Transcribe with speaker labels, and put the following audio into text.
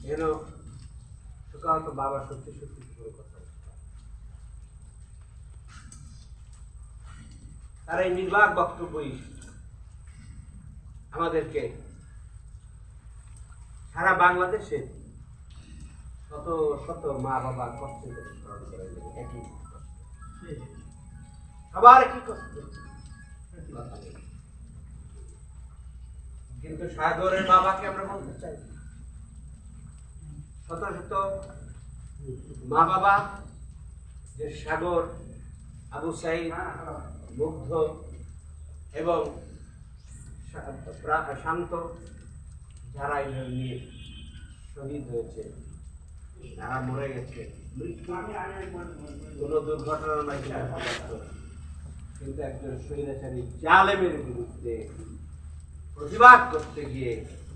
Speaker 1: যেন শোকাহত বাবা সত্যি সত্যি পুরো কথা বলতে। তার এই নির্বাক বক্তব্যই আমাদেরকে সারা বাংলাদেশে শত শত মা বাবার কষ্টের কথা স্মরণ করে দেবে। একই কষ্ট, সবার একই কষ্ট, কিন্তু সাগরের বাবাকে আমরা বলতে চাই শত শত মা বাবা, যে সাগর, আবু সাইদ, মুগ্ধ এবং শান্ত, যারা এগুলো নিয়ে শহীদ হয়েছে, যারা মরে গেছে কোন দুর্ঘটনার মাধ্যমে, কিন্তু একজন স্বৈরাচারী জালেমের বিরুদ্ধে প্রতিবাদ করতে গিয়ে